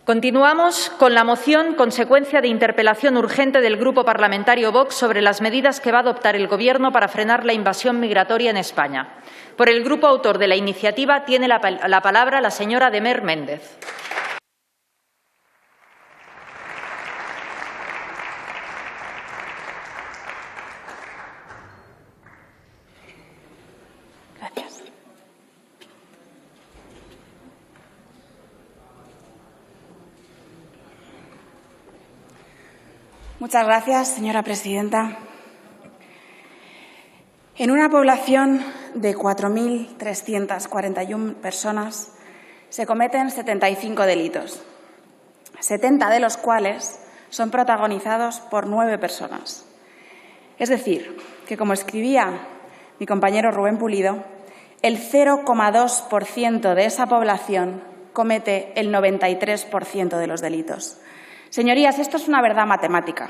Continuamos con la moción consecuencia de interpelación urgente del Grupo Parlamentario Vox sobre las medidas que va a adoptar el Gobierno para frenar la invasión migratoria en España. Por el grupo autor de la iniciativa tiene la palabra la señora Demer Méndez. Muchas gracias, señora presidenta. En una población de 4.341 personas se cometen 75 delitos, 70 de los cuales son protagonizados por 9 personas. Es decir, que, como escribía mi compañero Rubén Pulido, el 0,2% de esa población comete el 93% de los delitos. Señorías, esto es una verdad matemática,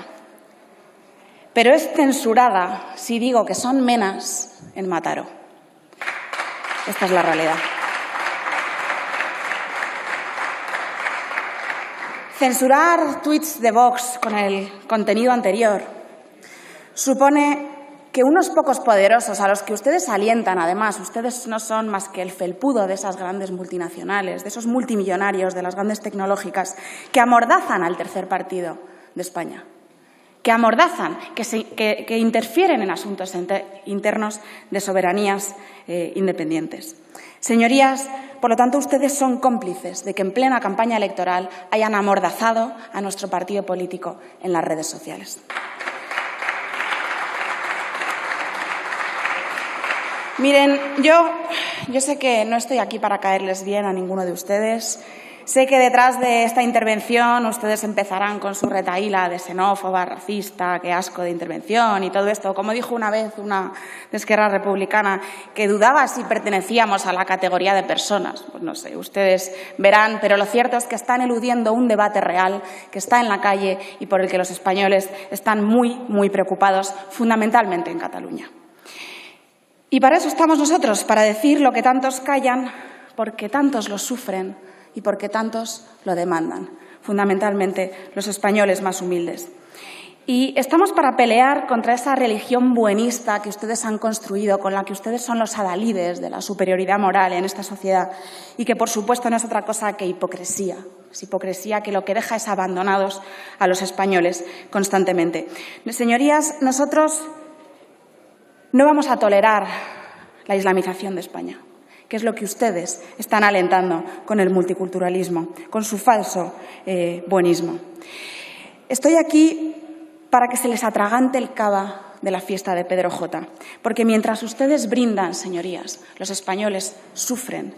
pero es censurada si digo que son menas en Mataró. Esta es la realidad. Censurar tuits de Vox con el contenido anterior supone que unos pocos poderosos, a los que ustedes alientan, además, ustedes no son más que el felpudo de esas grandes multinacionales, de esos multimillonarios, de las grandes tecnológicas, que amordazan al tercer partido de España, que amordazan, que interfieren en asuntos internos de soberanías independientes. Señorías, por lo tanto, ustedes son cómplices de que en plena campaña electoral hayan amordazado a nuestro partido político en las redes sociales. Miren, yo sé que no estoy aquí para caerles bien a ninguno de ustedes. Sé que detrás de esta intervención ustedes empezarán con su retahíla de xenófoba, racista, qué asco de intervención y todo esto. Como dijo una vez una de Esquerra Republicana que dudaba si pertenecíamos a la categoría de personas. Pues no sé, ustedes verán, pero lo cierto es que están eludiendo un debate real que está en la calle y por el que los españoles están muy preocupados, fundamentalmente en Cataluña. Y para eso estamos nosotros, para decir lo que tantos callan, porque tantos lo sufren y porque tantos lo demandan, fundamentalmente los españoles más humildes. Y estamos para pelear contra esa religión buenista que ustedes han construido, con la que ustedes son los adalides de la superioridad moral en esta sociedad y que, por supuesto, no es otra cosa que hipocresía. Es hipocresía que lo que deja es abandonados a los españoles constantemente. Señorías, nosotros no vamos a tolerar la islamización de España, que es lo que ustedes están alentando con el multiculturalismo, con su falso buenismo. Estoy aquí para que se les atragante el cava de la fiesta de Pedro J, porque mientras ustedes brindan, señorías, los españoles sufren.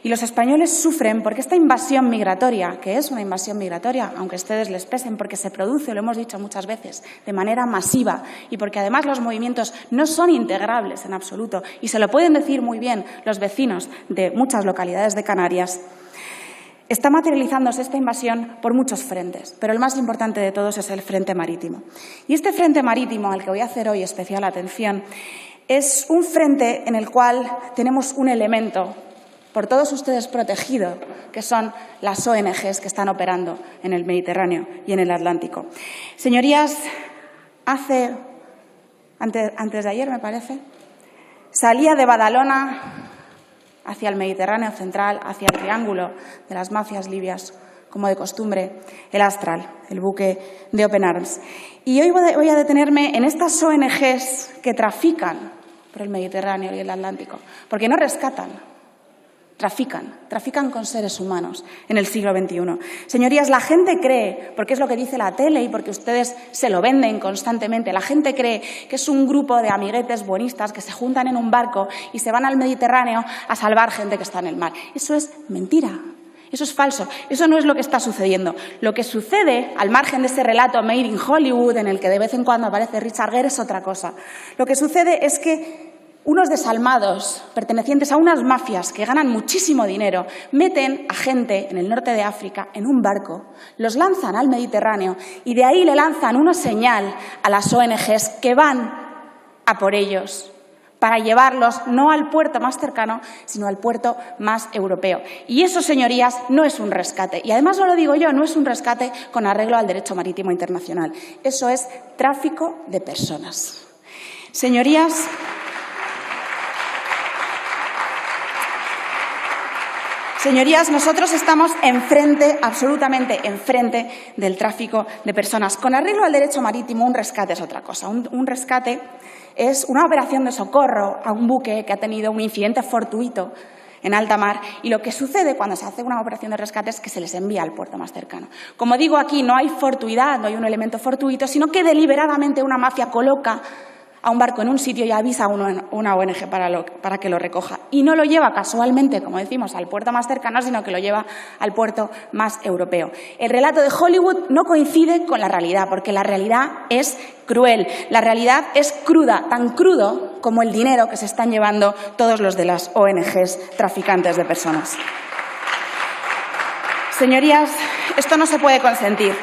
Y los españoles sufren porque esta invasión migratoria, que es una invasión migratoria, aunque a ustedes les pesen, porque se produce, lo hemos dicho muchas veces, de manera masiva y porque además los movimientos no son integrables en absoluto y se lo pueden decir muy bien los vecinos de muchas localidades de Canarias, está materializándose esta invasión por muchos frentes, pero el más importante de todos es el frente marítimo. Y este frente marítimo, al que voy a hacer hoy especial atención, es un frente en el cual tenemos un elemento por todos ustedes protegido, que son las ONGs que están operando en el Mediterráneo y en el Atlántico. Señorías, antes de ayer, me parece, salía de Badalona hacia el Mediterráneo central, hacia el triángulo de las mafias libias, como de costumbre, el Astral, el buque de Open Arms. Y hoy voy a detenerme en estas ONGs que trafican por el Mediterráneo y el Atlántico, porque no rescatan, trafican con seres humanos en el siglo XXI. Señorías, la gente cree, porque es lo que dice la tele y porque ustedes se lo venden constantemente, la gente cree que es un grupo de amiguetes buenistas que se juntan en un barco y se van al Mediterráneo a salvar gente que está en el mar. Eso es mentira. Eso es falso. Eso no es lo que está sucediendo. Lo que sucede, al margen de ese relato Made in Hollywood, en el que de vez en cuando aparece Richard Gere, es otra cosa. Lo que sucede es que unos desalmados, pertenecientes a unas mafias que ganan muchísimo dinero, meten a gente en el norte de África en un barco, los lanzan al Mediterráneo y de ahí le lanzan una señal a las ONGs que van a por ellos para llevarlos no al puerto más cercano, sino al puerto más europeo. Y eso, señorías, no es un rescate. Y además no lo digo yo, no es un rescate con arreglo al derecho marítimo internacional. Eso es tráfico de personas. Señorías, nosotros estamos enfrente, absolutamente enfrente del tráfico de personas. Con arreglo al derecho marítimo, un rescate es otra cosa. Un rescate es una operación de socorro a un buque que ha tenido un incidente fortuito en alta mar, y lo que sucede cuando se hace una operación de rescate es que se les envía al puerto más cercano. Como digo, aquí no hay fortuidad, no hay un elemento fortuito, sino que deliberadamente una mafia coloca a un barco en un sitio y avisa a una ONG para que lo recoja. Y no lo lleva casualmente, como decimos, al puerto más cercano, sino que lo lleva al puerto más europeo. El relato de Hollywood no coincide con la realidad, porque la realidad es cruel, la realidad es cruda, tan crudo como el dinero que se están llevando todos los de las ONGs traficantes de personas. Señorías, esto no se puede consentir.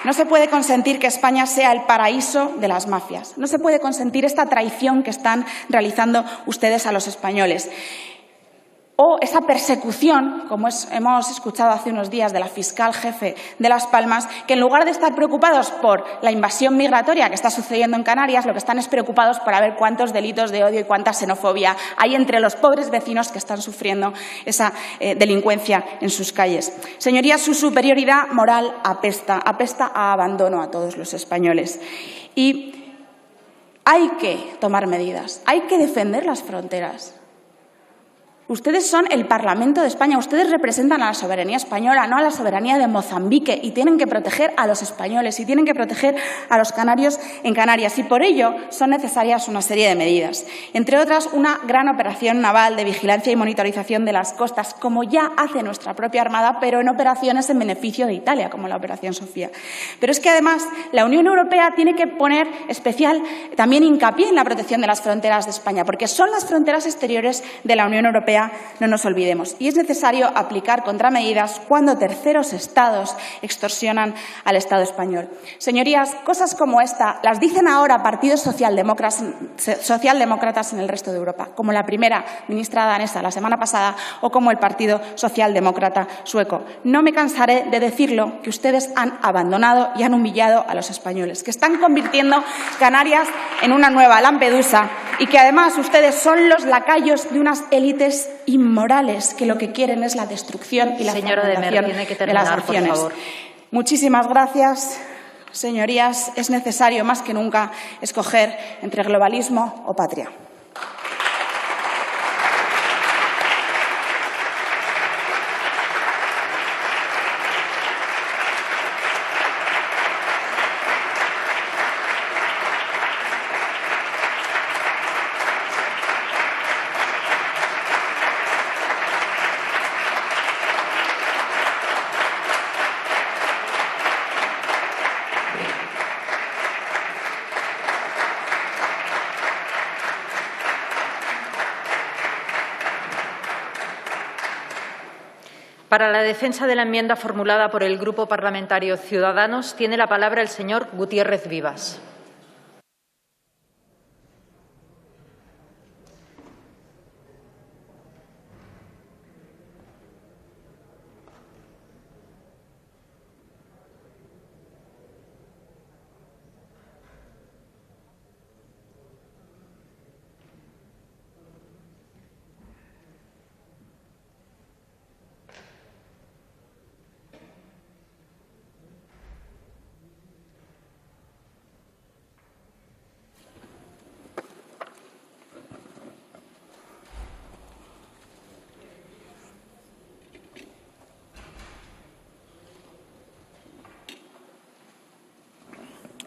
No se puede consentir que España sea el paraíso de las mafias. No se puede consentir esta traición que están realizando ustedes a los españoles. O esa persecución, como hemos escuchado hace unos días de la fiscal jefe de Las Palmas, que en lugar de estar preocupados por la invasión migratoria que está sucediendo en Canarias, lo que están es preocupados por ver cuántos delitos de odio y cuánta xenofobia hay entre los pobres vecinos que están sufriendo esa delincuencia en sus calles. Señorías, su superioridad moral apesta a abandono a todos los españoles. Y hay que tomar medidas, hay que defender las fronteras. Ustedes son el Parlamento de España, ustedes representan a la soberanía española, no a la soberanía de Mozambique, y tienen que proteger a los españoles y tienen que proteger a los canarios en Canarias. Y por ello son necesarias una serie de medidas, entre otras una gran operación naval de vigilancia y monitorización de las costas, como ya hace nuestra propia Armada, pero en operaciones en beneficio de Italia, como la Operación Sofía. Pero es que además la Unión Europea tiene que poner especial también hincapié en la protección de las fronteras de España, porque son las fronteras exteriores de la Unión Europea, no nos olvidemos. Y es necesario aplicar contramedidas cuando terceros estados extorsionan al Estado español. Señorías, cosas como esta las dicen ahora partidos socialdemócratas en el resto de Europa, como la primera ministra danesa la semana pasada o como el Partido Socialdemócrata sueco. No me cansaré de decirlo, que ustedes han abandonado y han humillado a los españoles, que están convirtiendo Canarias en una nueva Lampedusa y que además ustedes son los lacayos de unas élites inmorales que lo que quieren es la destrucción y la fragmentación de las naciones. Por favor. Muchísimas gracias, señorías. Es necesario más que nunca escoger entre globalismo o patria. Para la defensa de la enmienda formulada por el Grupo Parlamentario Ciudadanos, tiene la palabra el señor Gutiérrez Vivas.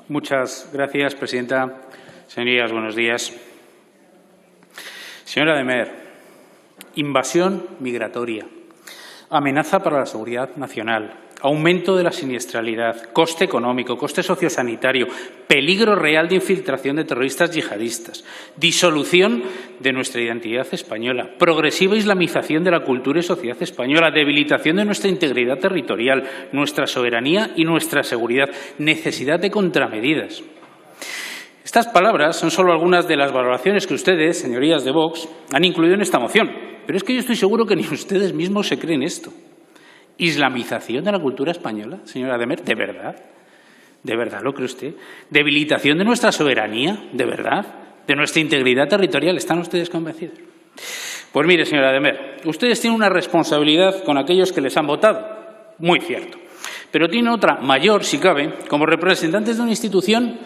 Muchas gracias, presidenta. Señorías, buenos días. Señora de Meer, invasión migratoria, amenaza para la seguridad nacional, aumento de la siniestralidad, coste económico, coste sociosanitario, peligro real de infiltración de terroristas yihadistas, disolución de nuestra identidad española, progresiva islamización de la cultura y sociedad española, debilitación de nuestra integridad territorial, nuestra soberanía y nuestra seguridad, necesidad de contramedidas. Estas palabras son solo algunas de las valoraciones que ustedes, señorías de Vox, han incluido en esta moción. Pero es que yo estoy seguro que ni ustedes mismos se creen esto. ¿Islamización de la cultura española, señora Demer? ¿De verdad? ¿De verdad lo cree usted? ¿Debilitación de nuestra soberanía? ¿De verdad? ¿De nuestra integridad territorial? ¿Están ustedes convencidos? Pues mire, señora Demer, ustedes tienen una responsabilidad con aquellos que les han votado. Muy cierto. Pero tienen otra mayor, si cabe, como representantes de una institución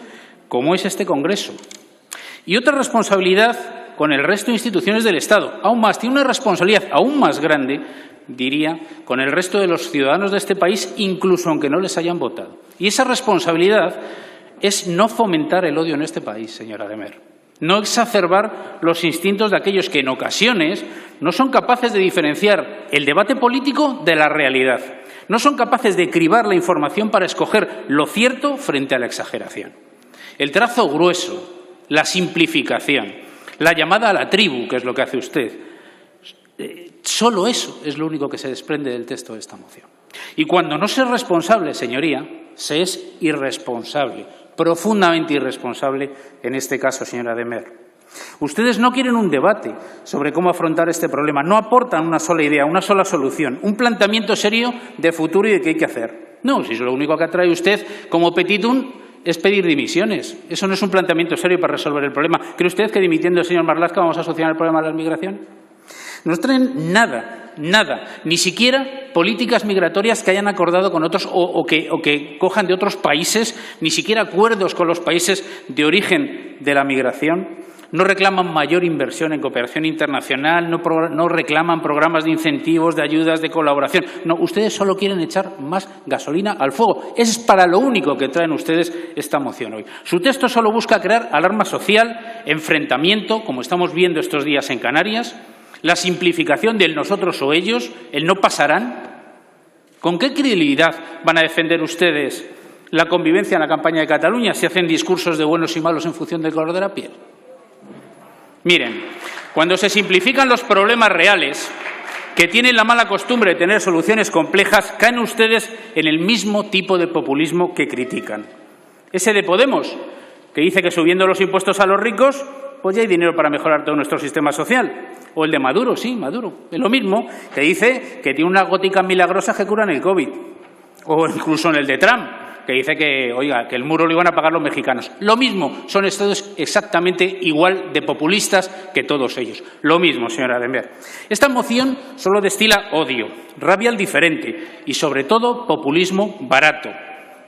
como es este Congreso. Y otra responsabilidad con el resto de instituciones del Estado. Aún más, tiene una responsabilidad aún más grande, diría, con el resto de los ciudadanos de este país, incluso aunque no les hayan votado. Y esa responsabilidad es no fomentar el odio en este país, señora Demer. No exacerbar los instintos de aquellos que en ocasiones no son capaces de diferenciar el debate político de la realidad. No son capaces de cribar la información para escoger lo cierto frente a la exageración. El trazo grueso, la simplificación, la llamada a la tribu, que es lo que hace usted, solo eso es lo único que se desprende del texto de esta moción. Y cuando no se es responsable, señoría, se es irresponsable, profundamente irresponsable en este caso, señora Demer. Ustedes no quieren un debate sobre cómo afrontar este problema, no aportan una sola idea, una sola solución, un planteamiento serio de futuro y de qué hay que hacer. No, si es lo único que atrae usted como petitum es pedir dimisiones. Eso no es un planteamiento serio para resolver el problema. ¿Cree usted que dimitiendo el señor Marlaska vamos a solucionar el problema de la migración? No traen nada, ni siquiera políticas migratorias que hayan acordado con otros o que cojan de otros países, ni siquiera acuerdos con los países de origen de la migración. No reclaman mayor inversión en cooperación internacional, no reclaman programas de incentivos, de ayudas, de colaboración. No, ustedes solo quieren echar más gasolina al fuego. Es para lo único que traen ustedes esta moción hoy. Su texto solo busca crear alarma social, enfrentamiento, como estamos viendo estos días en Canarias, la simplificación del nosotros o ellos, el no pasarán. ¿Con qué credibilidad van a defender ustedes la convivencia en la campaña de Cataluña si hacen discursos de buenos y malos en función del color de la piel? Miren, cuando se simplifican los problemas reales, que tienen la mala costumbre de tener soluciones complejas, caen ustedes en el mismo tipo de populismo que critican. Ese de Podemos, que dice que subiendo los impuestos a los ricos, pues ya hay dinero para mejorar todo nuestro sistema social. O el de Maduro, sí, Maduro. Es lo mismo, que dice que tiene unas góticas milagrosas que curan el COVID. O incluso en el de Trump, que dice que, oiga, que el muro lo iban a pagar los mexicanos. Lo mismo, son estados exactamente igual de populistas que todos ellos. Lo mismo, señora Demer. Esta moción solo destila odio, rabia al diferente y, sobre todo, populismo barato.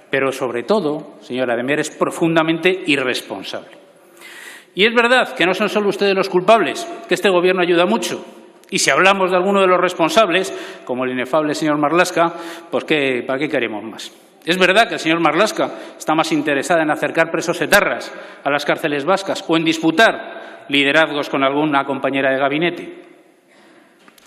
Pero, sobre todo, señora Demer, es profundamente irresponsable. Y es verdad que no son solo ustedes los culpables, que este Gobierno ayuda mucho. Y si hablamos de alguno de los responsables, como el inefable señor Marlaska, pues ¿para qué queremos más? Es verdad que el señor Marlaska está más interesado en acercar presos etarras a las cárceles vascas o en disputar liderazgos con alguna compañera de gabinete.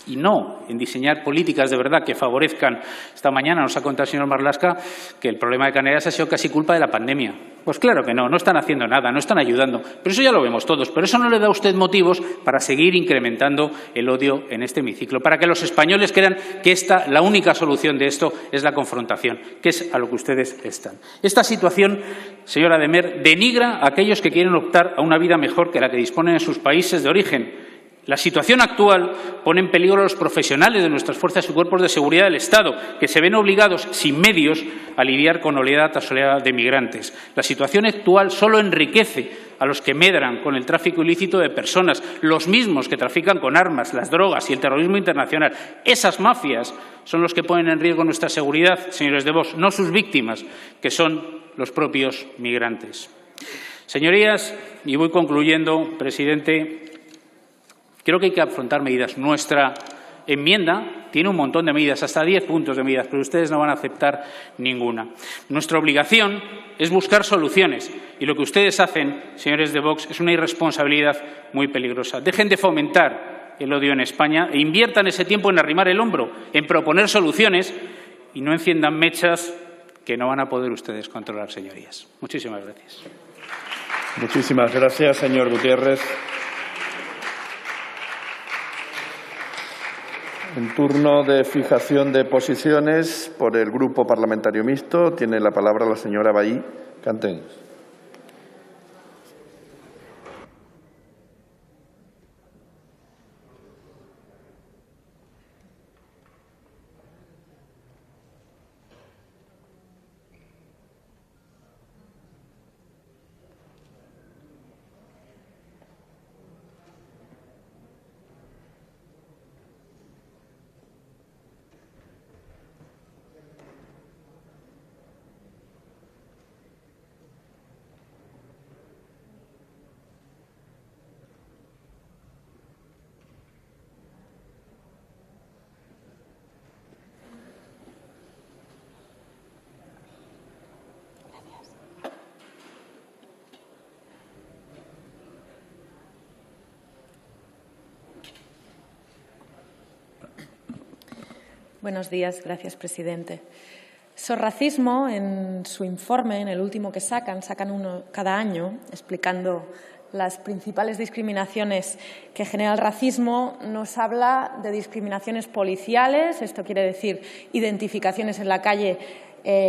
Y no en diseñar políticas de verdad que favorezcan. Esta mañana nos ha contado el señor Marlaska que el problema de Canarias ha sido casi culpa de la pandemia. Pues claro que no están haciendo nada, no están ayudando. Pero eso ya lo vemos todos. Pero eso no le da a usted motivos para seguir incrementando el odio en este hemiciclo, para que los españoles crean que la única solución de esto es la confrontación, que es a lo que ustedes están. Esta situación, señora Demer, denigra a aquellos que quieren optar a una vida mejor que la que disponen en sus países de origen. La situación actual pone en peligro a los profesionales de nuestras fuerzas y cuerpos de seguridad del Estado, que se ven obligados, sin medios, a lidiar con oleada tras oleada de migrantes. La situación actual solo enriquece a los que medran con el tráfico ilícito de personas, los mismos que trafican con armas, las drogas y el terrorismo internacional. Esas mafias son los que ponen en riesgo nuestra seguridad, señores de Vox, no sus víctimas, que son los propios migrantes. Señorías, y voy concluyendo, presidente, creo que hay que afrontar medidas. Nuestra enmienda tiene un montón de medidas, hasta 10 puntos de medidas, pero ustedes no van a aceptar ninguna. Nuestra obligación es buscar soluciones y lo que ustedes hacen, señores de Vox, es una irresponsabilidad muy peligrosa. Dejen de fomentar el odio en España e inviertan ese tiempo en arrimar el hombro, en proponer soluciones y no enciendan mechas que no van a poder ustedes controlar, señorías. Muchísimas gracias. Muchísimas gracias, señor Gutiérrez. En turno de fijación de posiciones por el Grupo Parlamentario Mixto, tiene la palabra la señora Bahí Cantén. Buenos días, gracias, presidente. Sorracismo, en su informe, en el último que sacan uno cada año, explicando las principales discriminaciones que genera el racismo, nos habla de discriminaciones policiales, esto quiere decir identificaciones en la calle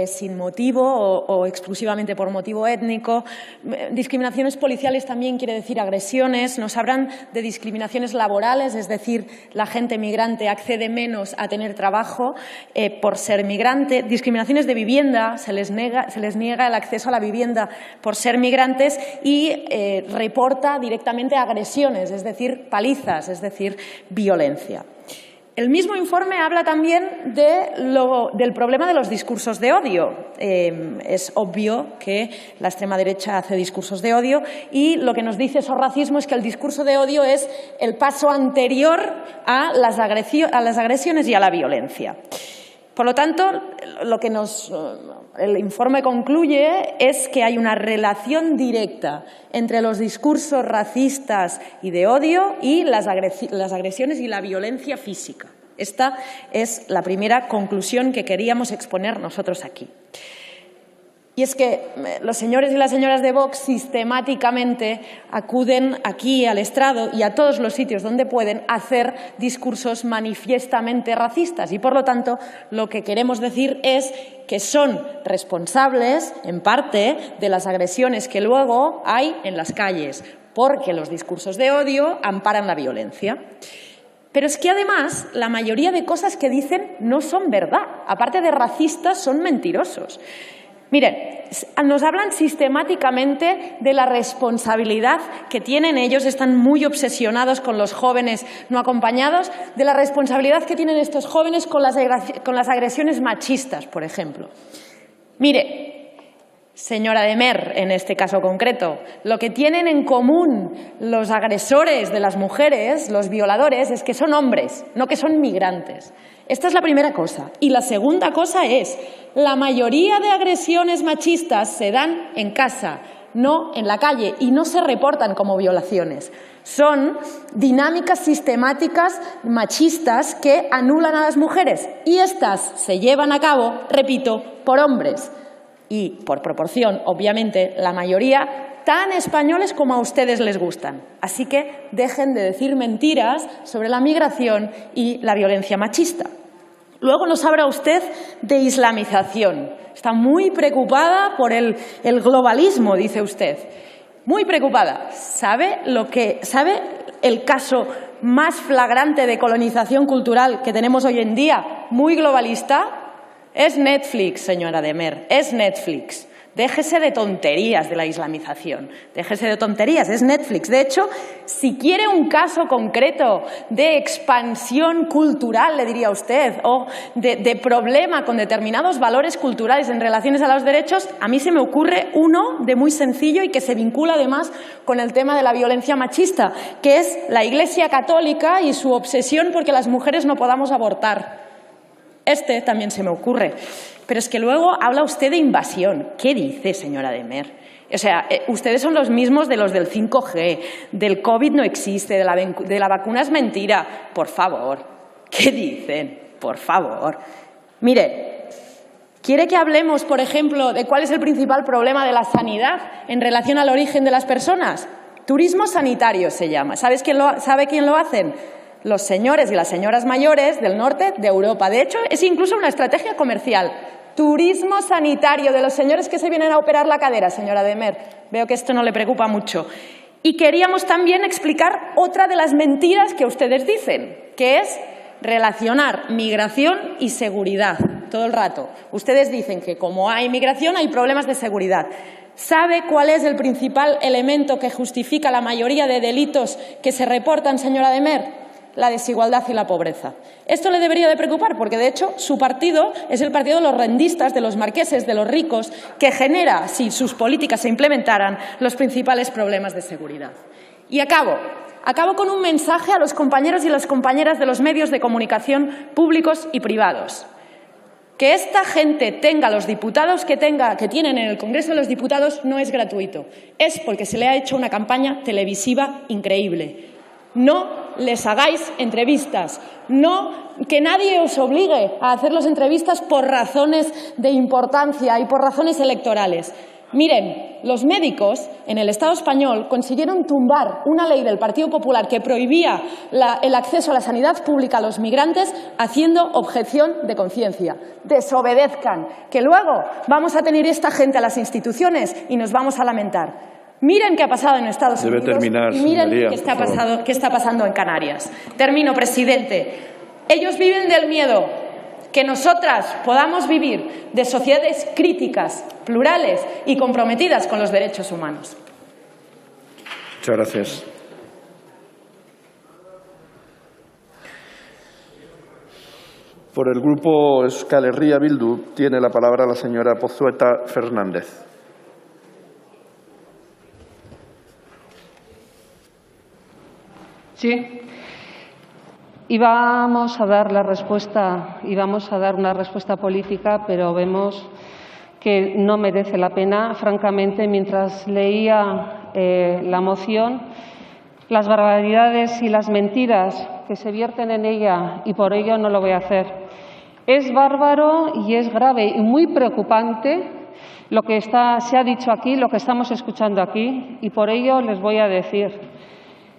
sin motivo o exclusivamente por motivo étnico. Discriminaciones policiales también quiere decir agresiones. Nos hablan de discriminaciones laborales, es decir, la gente migrante accede menos a tener trabajo por ser migrante. Discriminaciones de vivienda, se les niega el acceso a la vivienda por ser migrantes y reporta directamente agresiones, es decir, palizas, es decir, violencia. El mismo informe habla también del problema de los discursos de odio. Es obvio que la extrema derecha hace discursos de odio y lo que nos dice Sorracismo es que el discurso de odio es el paso anterior a las agresiones y a la violencia. Por lo tanto, lo que el informe concluye es que hay una relación directa entre los discursos racistas y de odio y las agresiones y la violencia física. Esta es la primera conclusión que queríamos exponer nosotros aquí. Y es que los señores y las señoras de Vox sistemáticamente acuden aquí al estrado y a todos los sitios donde pueden hacer discursos manifiestamente racistas y, por lo tanto, lo que queremos decir es que son responsables, en parte, de las agresiones que luego hay en las calles, porque los discursos de odio amparan la violencia. Pero es que, además, la mayoría de cosas que dicen no son verdad. Aparte de racistas, son mentirosos. Miren, nos hablan sistemáticamente de la responsabilidad que tienen ellos, están muy obsesionados con los jóvenes no acompañados, de la responsabilidad que tienen estos jóvenes con las agresiones machistas, por ejemplo. Mire, señora de Mer, en este caso concreto, lo que tienen en común los agresores de las mujeres, los violadores, es que son hombres, no que son migrantes. Esta es la primera cosa. Y la segunda cosa es, la mayoría de agresiones machistas se dan en casa, no en la calle, y no se reportan como violaciones. Son dinámicas sistemáticas machistas que anulan a las mujeres y estas se llevan a cabo, repito, por hombres. Y, por proporción, obviamente, la mayoría tan españoles como a ustedes les gustan. Así que dejen de decir mentiras sobre la migración y la violencia machista. Luego nos habla usted de islamización. Está muy preocupada por el globalismo, dice usted. Muy preocupada. ¿Sabe el caso más flagrante de colonización cultural que tenemos hoy en día? Muy globalista. Es Netflix, señora de Mer, es Netflix. Déjese de tonterías de la islamización, déjese de tonterías, es Netflix. De hecho, si quiere un caso concreto de expansión cultural, le diría usted, o de problema con determinados valores culturales en relaciones a los derechos, a mí se me ocurre uno de muy sencillo y que se vincula además con el tema de la violencia machista, que es la Iglesia Católica y su obsesión porque las mujeres no podamos abortar. Este también se me ocurre. Pero es que luego habla usted de invasión. ¿Qué dice, señora de Mer? O sea, ustedes son los mismos de los del 5G, del COVID no existe, de la vacuna es mentira. Por favor, ¿qué dicen? Por favor. Mire, ¿quiere que hablemos, por ejemplo, de cuál es el principal problema de la sanidad en relación al origen de las personas? Turismo sanitario se llama. ¿Sabe quién lo hacen? Los señores y las señoras mayores del norte de Europa. De hecho, es incluso una estrategia comercial. Turismo sanitario de los señores que se vienen a operar la cadera, señora de Mer. Veo que esto no le preocupa mucho. Y queríamos también explicar otra de las mentiras que ustedes dicen, que es relacionar migración y seguridad todo el rato. Ustedes dicen que como hay migración hay problemas de seguridad. ¿Sabe cuál es el principal elemento que justifica la mayoría de delitos que se reportan, señora de Mer? La desigualdad y la pobreza. Esto le debería de preocupar porque, de hecho, su partido es el partido de los rendistas, de los marqueses, de los ricos, que genera, si sus políticas se implementaran, los principales problemas de seguridad. Y acabo con un mensaje a los compañeros y las compañeras de los medios de comunicación públicos y privados. Que esta gente tenga los diputados que tienen en el Congreso de los Diputados no es gratuito. Es porque se le ha hecho una campaña televisiva increíble. No les hagáis entrevistas, no que nadie os obligue a hacer las entrevistas por razones de importancia y por razones electorales. Miren, los médicos en el Estado español consiguieron tumbar una ley del Partido Popular que prohibía el acceso a la sanidad pública a los migrantes haciendo objeción de conciencia. Desobedezcan, que luego vamos a tener esta gente a las instituciones y nos vamos a lamentar. Miren qué ha pasado en Estados Unidos y miren qué está pasando en Canarias. Termino, presidente. Ellos viven del miedo. Que nosotras podamos vivir de sociedades críticas, plurales y comprometidas con los derechos humanos. Muchas gracias. Por el Grupo Euskal Herria Bildu tiene la palabra la señora Pozueta Fernández. Sí. Y vamos a dar la respuesta, y vamos a dar una respuesta política, pero vemos que no merece la pena. Francamente, mientras leía la moción, las barbaridades y las mentiras que se vierten en ella, y por ello no lo voy a hacer. Es bárbaro y es grave y muy preocupante lo que se ha dicho aquí, lo que estamos escuchando aquí, y por ello les voy a decir.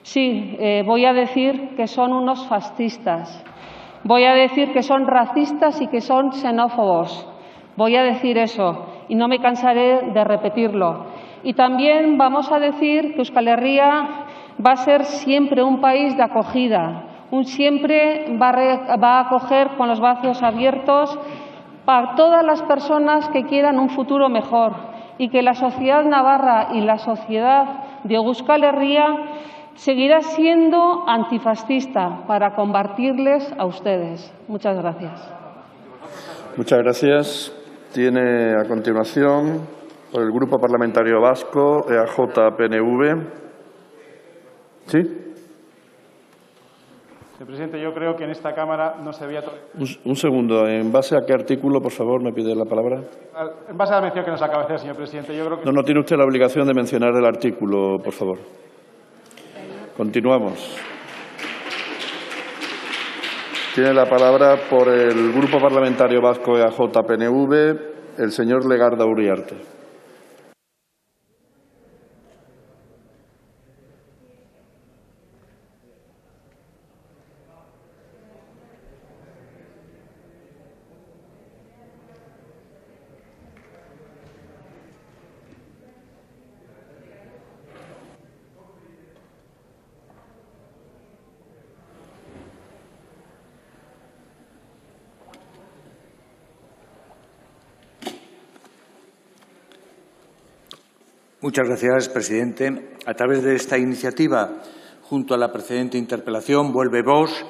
Sí, voy a decir que son unos fascistas, voy a decir que son racistas y que son xenófobos. Voy a decir eso y no me cansaré de repetirlo. Y también vamos a decir que Euskal Herria va a ser siempre un país de acogida, siempre va a acoger con los brazos abiertos para todas las personas que quieran un futuro mejor y que la sociedad navarra y la sociedad de Euskal Herria seguirá siendo antifascista para combatirles a ustedes. Muchas gracias. Muchas gracias. Tiene a continuación, por el Grupo Parlamentario Vasco, EAJ-PNV. ¿Sí? Señor presidente, yo creo que en esta Cámara no se había... Un segundo. ¿En base a qué artículo, por favor, me pide la palabra? En base a la mención que nos acaba de hacer, señor presidente, yo creo que... No tiene usted la obligación de mencionar el artículo, por favor. Continuamos. Tiene la palabra por el Grupo Parlamentario Vasco EAJ-PNV el señor Legarda Uriarte. Muchas gracias, presidente. A través de esta iniciativa, junto a la precedente interpelación, vuelve Vox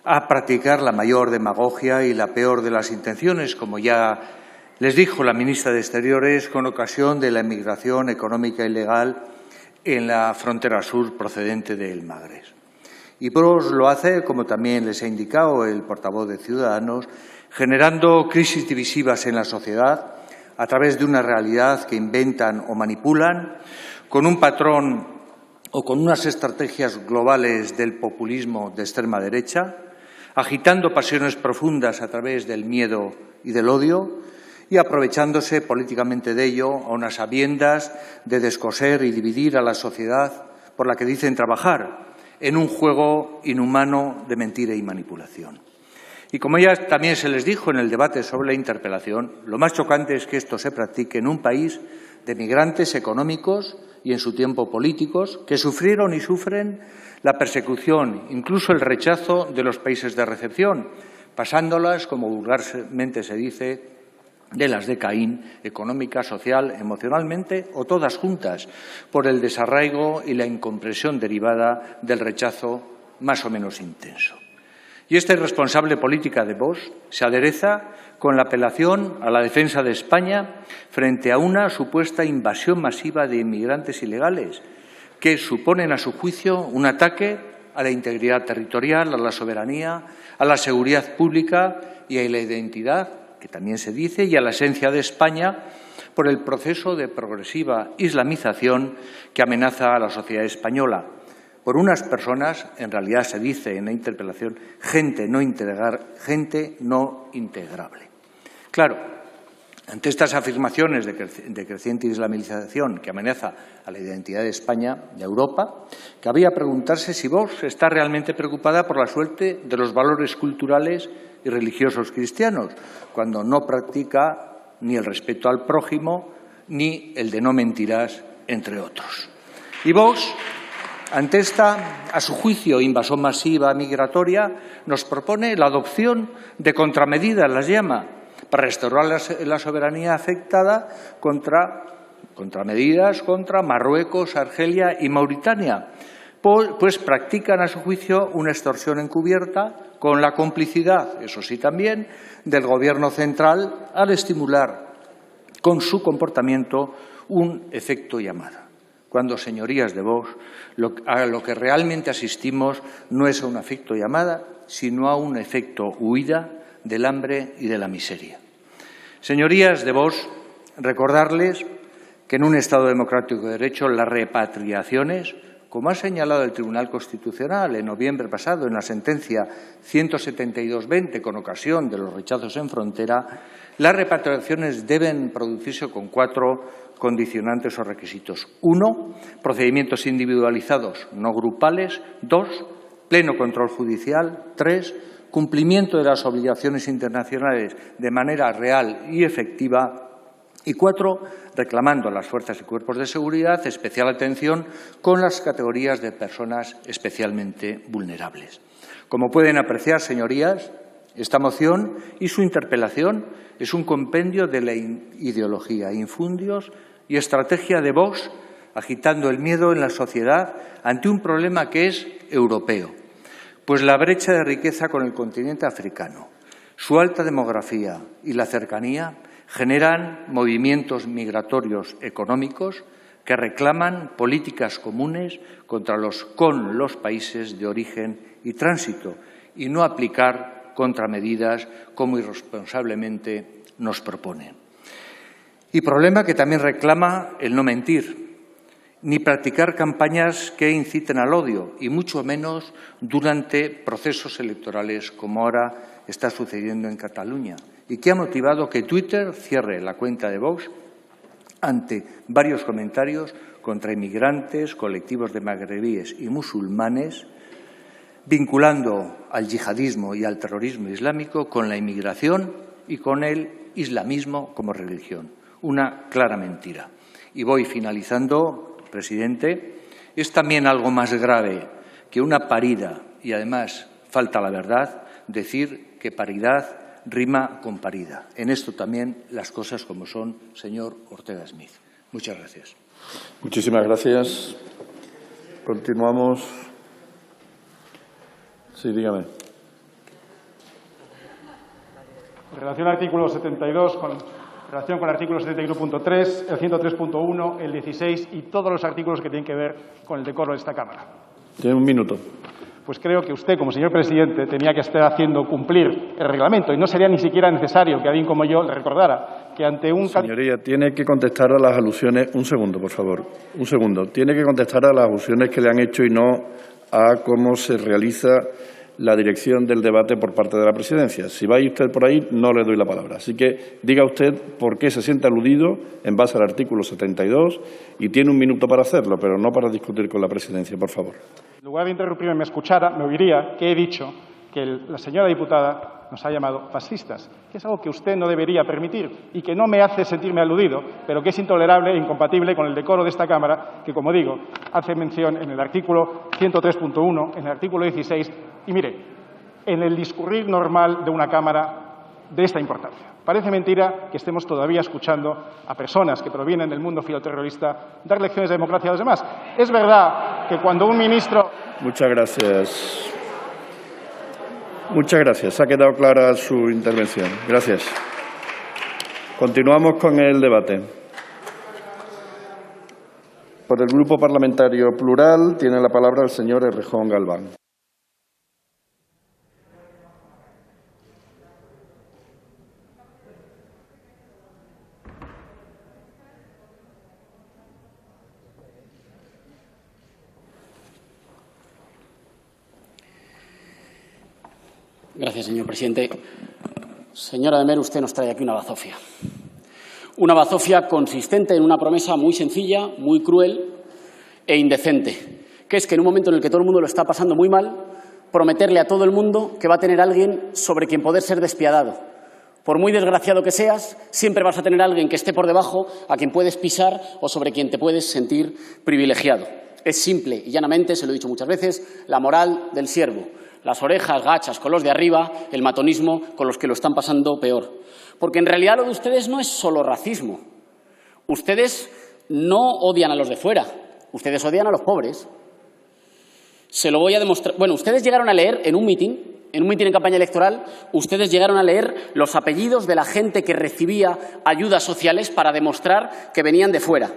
a practicar la mayor demagogia y la peor de las intenciones, como ya les dijo la ministra de Exteriores con ocasión de la inmigración económica ilegal en la frontera sur procedente del Magreb. Y Vox lo hace, como también les ha indicado el portavoz de Ciudadanos, generando crisis divisivas en la sociedad, a través de una realidad que inventan o manipulan, con un patrón o con unas estrategias globales del populismo de extrema derecha, agitando pasiones profundas a través del miedo y del odio y aprovechándose políticamente de ello a unas sabiendas de descoser y dividir a la sociedad por la que dicen trabajar, en un juego inhumano de mentira y manipulación. Y como ya también se les dijo en el debate sobre la interpelación, lo más chocante es que esto se practique en un país de migrantes económicos y, en su tiempo, políticos, que sufrieron y sufren la persecución, incluso el rechazo de los países de recepción, pasándolas, como vulgarmente se dice, de las de Caín, económica, social, emocionalmente o todas juntas, por el desarraigo y la incomprensión derivada del rechazo más o menos intenso. Y esta irresponsable política de Vox se adereza con la apelación a la defensa de España frente a una supuesta invasión masiva de inmigrantes ilegales que suponen, a su juicio, un ataque a la integridad territorial, a la soberanía, a la seguridad pública y a la identidad, que también se dice, y a la esencia de España por el proceso de progresiva islamización que amenaza a la sociedad española. por unas personas, en realidad se dice en la interpelación, gente no integrable. Claro, ante estas afirmaciones de creciente islamización que amenaza a la identidad de España, de Europa, cabía preguntarse si Vox está realmente preocupada por la suerte de los valores culturales y religiosos cristianos, cuando no practica ni el respeto al prójimo ni el de no mentirás, entre otros. Y Vox, ante esta, a su juicio, invasión masiva migratoria, nos propone la adopción de contramedidas, las llama, para restaurar la soberanía afectada contramedidas contra Marruecos, Argelia y Mauritania, pues practican, a su juicio, una extorsión encubierta con la complicidad, eso sí también, del Gobierno central al estimular con su comportamiento un efecto llamada. Cuando, señorías de Vox, a lo que realmente asistimos no es a un efecto llamada, sino a un efecto huida del hambre y de la miseria. Señorías de Vox, recordarles que en un Estado democrático de derecho las repatriaciones, como ha señalado el Tribunal Constitucional en noviembre pasado en la sentencia 172-20 con ocasión de los rechazos en frontera, las repatriaciones deben producirse con 4 condicionantes o requisitos. 1, procedimientos individualizados, no grupales. 2, pleno control judicial. 3, cumplimiento de las obligaciones internacionales de manera real y efectiva. Y 4, reclamando a las fuerzas y cuerpos de seguridad especial atención con las categorías de personas especialmente vulnerables. Como pueden apreciar, señorías, esta moción y su interpelación es un compendio de la ideología, infundios y estrategia de Vox agitando el miedo en la sociedad ante un problema que es europeo, pues la brecha de riqueza con el continente africano, su alta demografía y la cercanía generan movimientos migratorios económicos que reclaman políticas comunes con los países de origen y tránsito y no aplicar contramedidas como irresponsablemente nos proponen. Y problema que también reclama el no mentir, ni practicar campañas que inciten al odio, y mucho menos durante procesos electorales como ahora está sucediendo en Cataluña, y que ha motivado que Twitter cierre la cuenta de Vox ante varios comentarios contra inmigrantes, colectivos de magrebíes y musulmanes, vinculando al yihadismo y al terrorismo islámico con la inmigración y con el islamismo como religión. Una clara mentira. Y voy finalizando, presidente. Es también algo más grave que una parida, y además falta la verdad, decir que paridad rima con parida. En esto también las cosas como son, señor Ortega Smith. Muchas gracias. Muchísimas gracias. Continuamos. Sí, dígame. En relación al artículo 72, en relación con el artículo 71.3, el 103.1, el 16 y todos los artículos que tienen que ver con el decoro de esta Cámara. Tiene un minuto. Pues creo que usted, como señor presidente, tenía que estar haciendo cumplir el reglamento y no sería ni siquiera necesario que alguien como yo le recordara que ante un... Señoría, tiene que contestar a las alusiones... Un segundo, por favor. Un segundo. Tiene que contestar a las alusiones que le han hecho y no a cómo se realiza la dirección del debate por parte de la presidencia. Si va usted por ahí, no le doy la palabra. Así que diga usted por qué se siente aludido en base al artículo 72 y tiene un minuto para hacerlo, pero no para discutir con la presidencia, por favor. En lugar de interrumpirme y me escuchara, me oiría que he dicho que la señora diputada nos ha llamado fascistas, que es algo que usted no debería permitir y que no me hace sentirme aludido, pero que es intolerable e incompatible con el decoro de esta Cámara, que, como digo, hace mención en el artículo 103.1, en el artículo 16, y mire, en el discurrir normal de una Cámara de esta importancia. Parece mentira que estemos todavía escuchando a personas que provienen del mundo filoterrorista dar lecciones de democracia a los demás. Es verdad que cuando un ministro... Muchas gracias. Muchas gracias. Ha quedado clara su intervención. Gracias. Continuamos con el debate. Por el Grupo Parlamentario Plural tiene la palabra el señor Errejón Galván. Gracias, señor presidente. Señora de Mer, usted nos trae aquí una bazofia. Una bazofia consistente en una promesa muy sencilla, muy cruel e indecente, que es que en un momento en el que todo el mundo lo está pasando muy mal, prometerle a todo el mundo que va a tener alguien sobre quien poder ser despiadado. Por muy desgraciado que seas, siempre vas a tener alguien que esté por debajo, a quien puedes pisar o sobre quien te puedes sentir privilegiado. Es simple y llanamente, se lo he dicho muchas veces, la moral del siervo. Las orejas gachas con los de arriba, el matonismo con los que lo están pasando peor. Porque en realidad lo de ustedes no es solo racismo. Ustedes no odian a los de fuera, ustedes odian a los pobres. Se lo voy a demostrar. Bueno, ustedes llegaron a leer en un mitin en campaña electoral, ustedes llegaron a leer los apellidos de la gente que recibía ayudas sociales para demostrar que venían de fuera.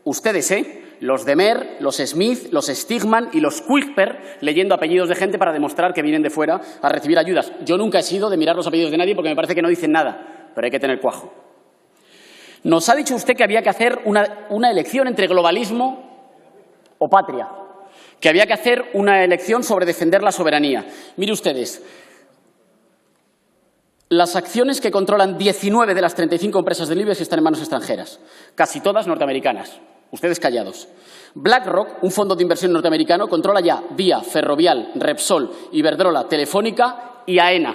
Ustedes, los de Mer, los Smith, los Stigman y los Quisper, leyendo apellidos de gente para demostrar que vienen de fuera a recibir ayudas. Yo nunca he sido de mirar los apellidos de nadie porque me parece que no dicen nada, pero hay que tener cuajo. Nos ha dicho usted que había que hacer una elección entre globalismo o patria, que había que hacer una elección sobre defender la soberanía. Mire ustedes, las acciones que controlan 19 de las 35 empresas del IBEX están en manos extranjeras, casi todas norteamericanas. Ustedes callados. BlackRock, un fondo de inversión norteamericano, controla ya Vía, Ferrovial, Repsol, Iberdrola, Telefónica y AENA.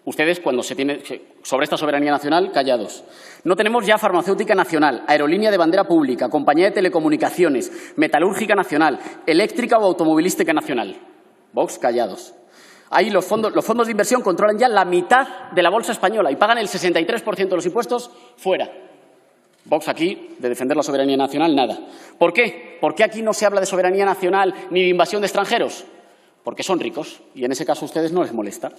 Ustedes, cuando se tiene sobre esta soberanía nacional, callados. No tenemos ya farmacéutica nacional, aerolínea de bandera pública, compañía de telecomunicaciones, metalúrgica nacional, eléctrica o automovilística nacional. Vox, callados. Ahí los fondos de inversión controlan ya la mitad de la bolsa española y pagan el 63% de los impuestos fuera. Vox aquí, de defender la soberanía nacional, nada. ¿Por qué? ¿Por qué aquí no se habla de soberanía nacional ni de invasión de extranjeros? Porque son ricos y en ese caso a ustedes no les molesta.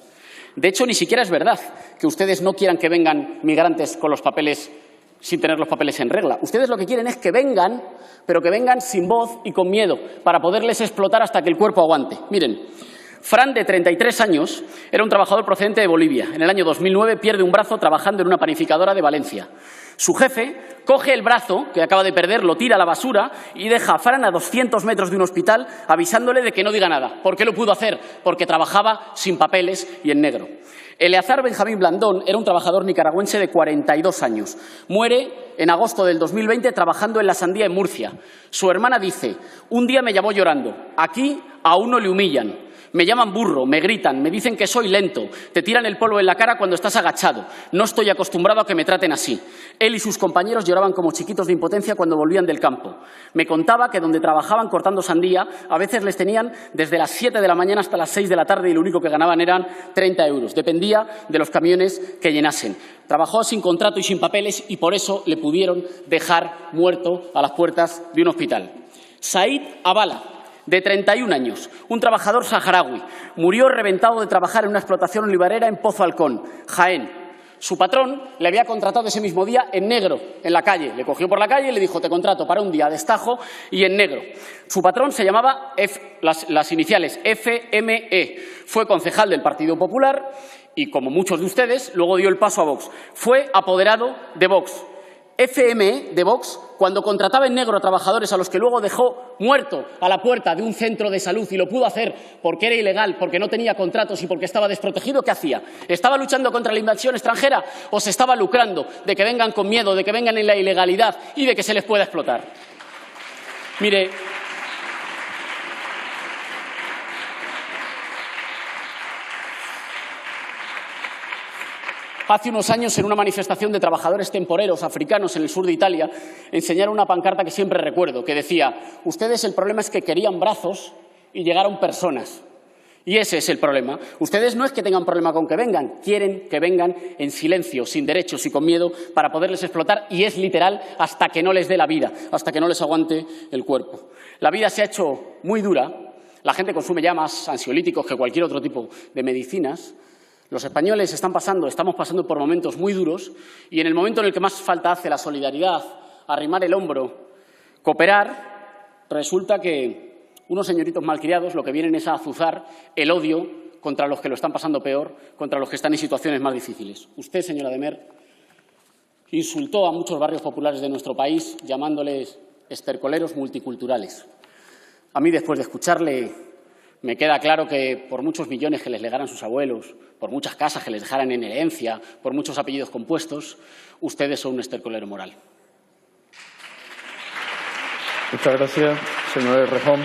De hecho, ni siquiera es verdad que ustedes no quieran que vengan migrantes con los papeles, sin tener los papeles en regla. Ustedes lo que quieren es que vengan, pero que vengan sin voz y con miedo, para poderles explotar hasta que el cuerpo aguante. Miren, Fran, de 33 años, era un trabajador procedente de Bolivia. En el año 2009 pierde un brazo trabajando en una panificadora de Valencia. Su jefe coge el brazo que acaba de perder, lo tira a la basura y deja a Fran a 200 metros de un hospital avisándole de que no diga nada. ¿Por qué lo pudo hacer? Porque trabajaba sin papeles y en negro. Eleazar Benjamín Blandón era un trabajador nicaragüense de 42 años. Muere en agosto del 2020 trabajando en la sandía en Murcia. Su hermana dice: un día me llamó llorando. Aquí a uno le humillan. Me llaman burro, me gritan, me dicen que soy lento, te tiran el polvo en la cara cuando estás agachado. No estoy acostumbrado a que me traten así. Él y sus compañeros lloraban como chiquitos de impotencia cuando volvían del campo. Me contaba que donde trabajaban cortando sandía, a veces les tenían desde las 7 de la mañana hasta las 6 de la tarde y lo único que ganaban eran 30 euros. Dependía de los camiones que llenasen. Trabajó sin contrato y sin papeles y por eso le pudieron dejar muerto a las puertas de un hospital. Said Abala, de 31 años, un trabajador saharaui, murió reventado de trabajar en una explotación olivarera en Pozo Alcón, Jaén. Su patrón le había contratado ese mismo día en negro, en la calle. Le cogió por la calle y le dijo: te contrato para un día a destajo y en negro. Su patrón se llamaba, las iniciales, FME. Fue concejal del Partido Popular y, como muchos de ustedes, luego dio el paso a Vox. Fue apoderado de Vox. FME de Vox, cuando contrataba en negro a trabajadores a los que luego dejó muerto a la puerta de un centro de salud y lo pudo hacer porque era ilegal, porque no tenía contratos y porque estaba desprotegido, ¿qué hacía? ¿Estaba luchando contra la invasión extranjera o se estaba lucrando de que vengan con miedo, de que vengan en la ilegalidad y de que se les pueda explotar? Mire, hace unos años, en una manifestación de trabajadores temporeros africanos en el sur de Italia, enseñaron una pancarta que siempre recuerdo, que decía: ustedes, el problema es que querían brazos y llegaron personas. Y ese es el problema. Ustedes no es que tengan problema con que vengan, quieren que vengan en silencio, sin derechos y con miedo, para poderles explotar, y es literal, hasta que no les dé la vida, hasta que no les aguante el cuerpo. La vida se ha hecho muy dura, la gente consume ya más ansiolíticos que cualquier otro tipo de medicinas. Los españoles estamos pasando por momentos muy duros y en el momento en el que más falta hace la solidaridad, arrimar el hombro, cooperar, resulta que unos señoritos malcriados lo que vienen es a azuzar el odio contra los que lo están pasando peor, contra los que están en situaciones más difíciles. Usted, señora de Mer, insultó a muchos barrios populares de nuestro país llamándoles estercoleros multiculturales. A mí, después de escucharle, Me queda claro que por muchos millones que les legaran sus abuelos, por muchas casas que les dejaran en herencia, por muchos apellidos compuestos, ustedes son un estercolero moral. Muchas gracias, señor Errejón.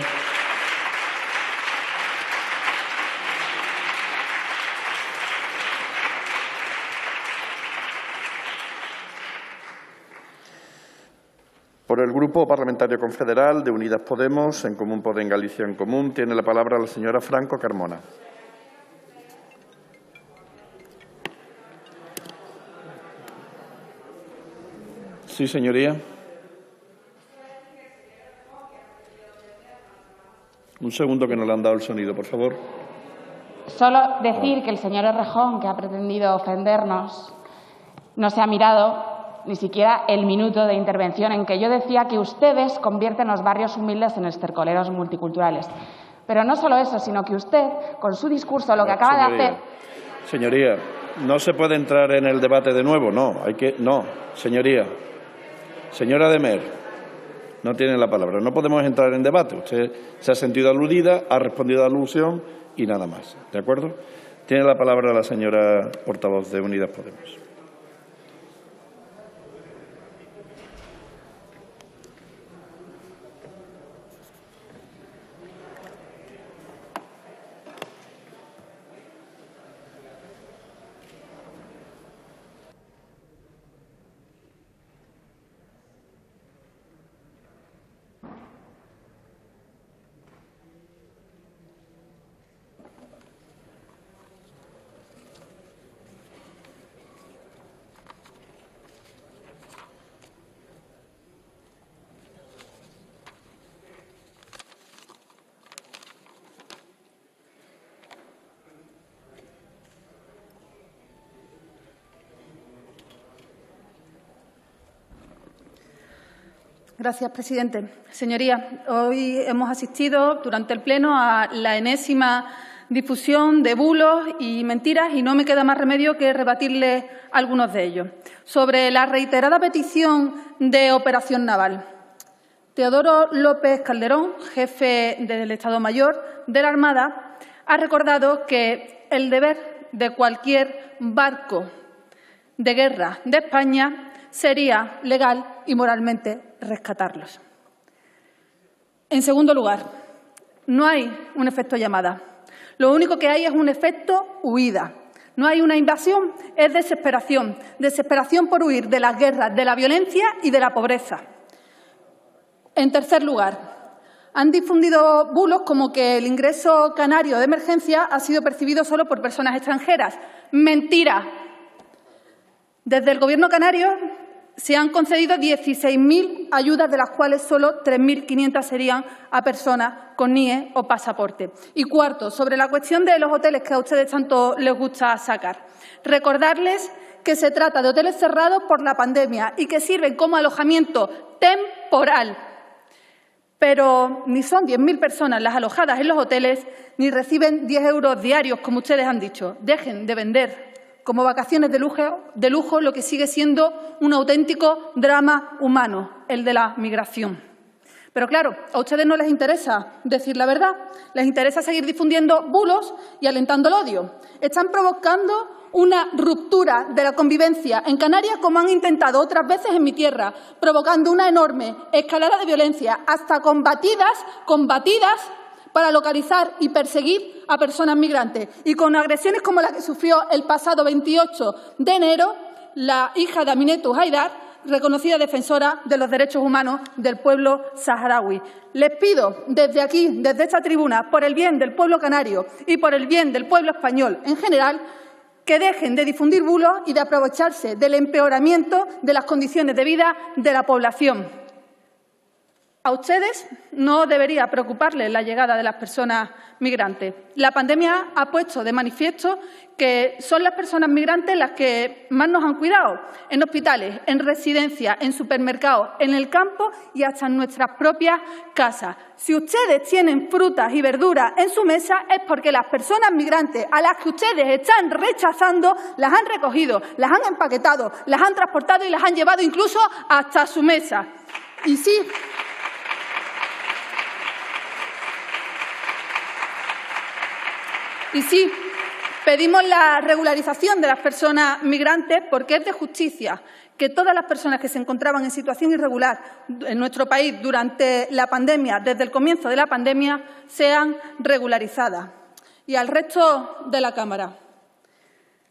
Por el Grupo Parlamentario Confederal de Unidas Podemos, En Común Podem Galicia en Común, tiene la palabra la señora Franco Carmona. Sí, señoría. Un segundo que no le han dado el sonido, por favor. Solo decir que el señor Errejón, que ha pretendido ofendernos, no se ha mirado ni siquiera el minuto de intervención en que yo decía que ustedes convierten los barrios humildes en estercoleros multiculturales. Pero no solo eso, sino que usted, con su discurso, lo que acaba de hacer... Señoría, no se puede entrar en el debate de nuevo, no. No, señoría. Señora de Mer, no tiene la palabra. No podemos entrar en debate. Usted se ha sentido aludida, ha respondido a la alusión y nada más. ¿De acuerdo? Tiene la palabra la señora portavoz de Unidas Podemos. Gracias, presidente. Señorías, hoy hemos asistido durante el Pleno a la enésima difusión de bulos y mentiras y no me queda más remedio que rebatirle algunos de ellos. Sobre la reiterada petición de operación naval, Teodoro López Calderón, jefe del Estado Mayor de la Armada, ha recordado que el deber de cualquier barco de guerra de España sería legal y moralmente rescatarlos. En segundo lugar, no hay un efecto llamada. Lo único que hay es un efecto huida. No hay una invasión, es desesperación. Desesperación por huir de las guerras, de la violencia y de la pobreza. En tercer lugar, han difundido bulos como que el ingreso canario de emergencia ha sido percibido solo por personas extranjeras. Mentira. Desde el Gobierno canario se han concedido 16.000 ayudas, de las cuales solo 3.500 serían a personas con NIE o pasaporte. Y cuarto, sobre la cuestión de los hoteles que a ustedes tanto les gusta sacar. Recordarles que se trata de hoteles cerrados por la pandemia y que sirven como alojamiento temporal. Pero ni son 10.000 personas las alojadas en los hoteles, ni reciben 10 euros diarios, como ustedes han dicho. Dejen de vender como vacaciones de lujo lo que sigue siendo un auténtico drama humano, el de la migración. Pero claro, a ustedes no les interesa decir la verdad, les interesa seguir difundiendo bulos y alentando el odio. Están provocando una ruptura de la convivencia en Canarias, como han intentado otras veces en mi tierra, provocando una enorme escalada de violencia, hasta combatidas para localizar y perseguir a personas migrantes, y con agresiones como la que sufrió el pasado 28 de enero la hija de Aminetou Haidar, reconocida defensora de los derechos humanos del pueblo saharaui. Les pido desde aquí, desde esta tribuna, por el bien del pueblo canario y por el bien del pueblo español en general, que dejen de difundir bulos y de aprovecharse del empeoramiento de las condiciones de vida de la población. A ustedes no debería preocuparles la llegada de las personas migrantes. La pandemia ha puesto de manifiesto que son las personas migrantes las que más nos han cuidado, en hospitales, en residencias, en supermercados, en el campo y hasta en nuestras propias casas. Si ustedes tienen frutas y verduras en su mesa es porque las personas migrantes a las que ustedes están rechazando las han recogido, las han empaquetado, las han transportado y las han llevado incluso hasta su mesa. Y sí, Y sí, pedimos la regularización de las personas migrantes porque es de justicia que todas las personas que se encontraban en situación irregular en nuestro país durante la pandemia, desde el comienzo de la pandemia, sean regularizadas. Y al resto de la Cámara,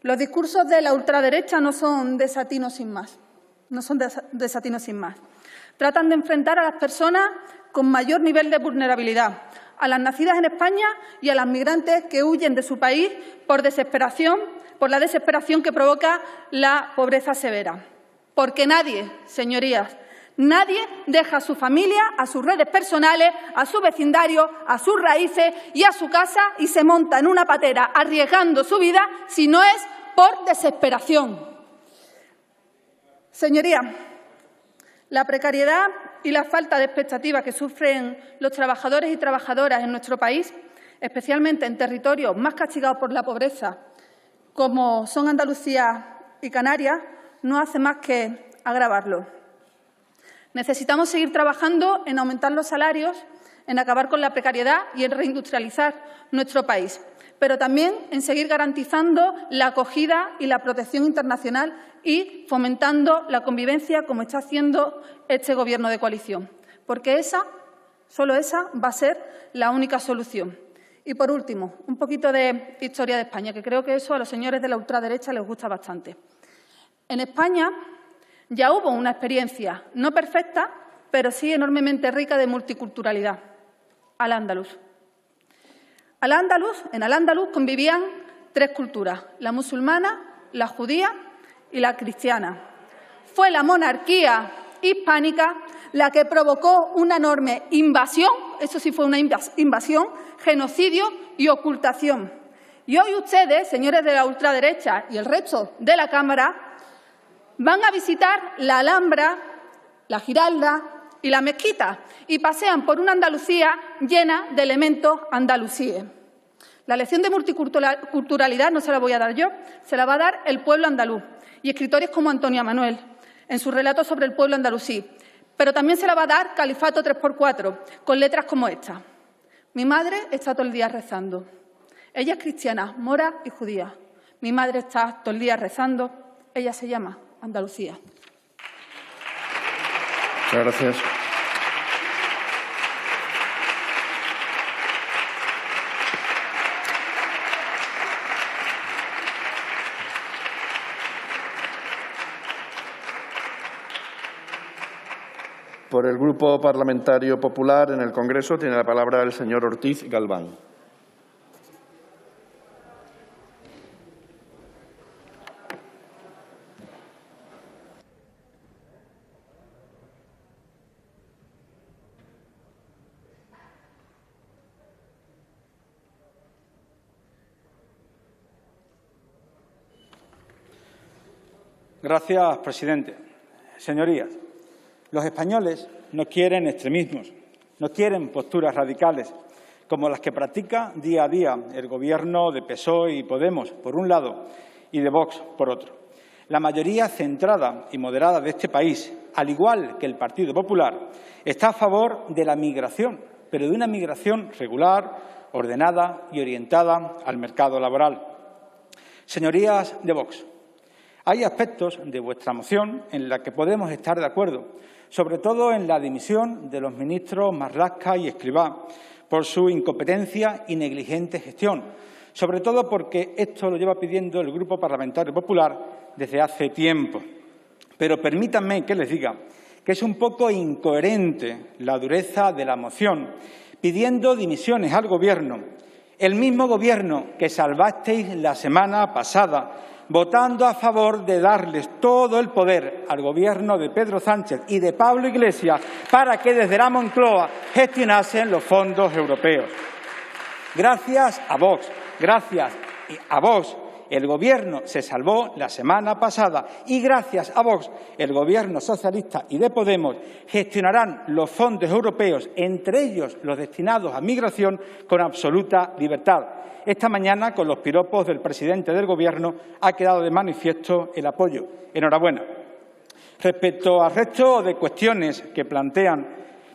los discursos de la ultraderecha no son desatinos sin más. No son desatinos sin más. Tratan de enfrentar a las personas con mayor nivel de vulnerabilidad, a las nacidas en España y a las migrantes que huyen de su país por la desesperación que provoca la pobreza severa. Porque nadie, señorías, nadie deja a su familia, a sus redes personales, a su vecindario, a sus raíces y a su casa y se monta en una patera arriesgando su vida si no es por desesperación. Señorías, la precariedad y la falta de expectativa que sufren los trabajadores y trabajadoras en nuestro país, especialmente en territorios más castigados por la pobreza, como son Andalucía y Canarias, no hace más que agravarlo. Necesitamos seguir trabajando en aumentar los salarios, en acabar con la precariedad y en reindustrializar nuestro país, pero también en seguir garantizando la acogida y la protección internacional y fomentando la convivencia como está haciendo este Gobierno de coalición, porque solo esa va a ser la única solución. Y, por último, un poquito de historia de España, que creo que eso a los señores de la ultraderecha les gusta bastante. En España ya hubo una experiencia no perfecta, pero sí enormemente rica de multiculturalidad, Al-Ándalus. En Al-Ándalus convivían tres culturas, la musulmana, la judía y la cristiana. Fue la monarquía hispánica la que provocó una enorme invasión, eso sí fue una invasión, genocidio y ocultación. Y hoy ustedes, señores de la ultraderecha y el resto de la Cámara, van a visitar la Alhambra, la Giralda y la Mezquita y pasean por una Andalucía llena de elementos andalusíes. La lección de multiculturalidad no se la voy a dar yo, se la va a dar el pueblo andaluz y escritores como Antonia Manuel en su relato sobre el pueblo andalusí. Pero también se la va a dar Califato 3×4, con letras como esta. Mi madre está todo el día rezando. Ella es cristiana, mora y judía. Mi madre está todo el día rezando. Ella se llama Andalucía. Muchas gracias. Por el Grupo Parlamentario Popular en el Congreso tiene la palabra el señor Ortiz Galván. Gracias, presidente. Señorías, los españoles no quieren extremismos, no quieren posturas radicales, como las que practica día a día el Gobierno de PSOE y Podemos, por un lado, y de Vox, por otro. La mayoría centrada y moderada de este país, al igual que el Partido Popular, está a favor de la migración, pero de una migración regular, ordenada y orientada al mercado laboral. Señorías de Vox, hay aspectos de vuestra moción en los que podemos estar de acuerdo, sobre todo en la dimisión de los ministros Marlaska y Escrivá por su incompetencia y negligente gestión, sobre todo porque esto lo lleva pidiendo el Grupo Parlamentario Popular desde hace tiempo. Pero permítanme que les diga que es un poco incoherente la dureza de la moción, pidiendo dimisiones al Gobierno, el mismo Gobierno que salvasteis la semana pasada, votando a favor de darles todo el poder al Gobierno de Pedro Sánchez y de Pablo Iglesias para que desde la Moncloa gestionasen los fondos europeos. Gracias a Vox, el Gobierno se salvó la semana pasada y gracias a Vox, el Gobierno socialista y de Podemos gestionarán los fondos europeos, entre ellos los destinados a migración, con absoluta libertad. Esta mañana, con los piropos del presidente del Gobierno, ha quedado de manifiesto el apoyo. Enhorabuena. Respecto al resto de cuestiones que plantean,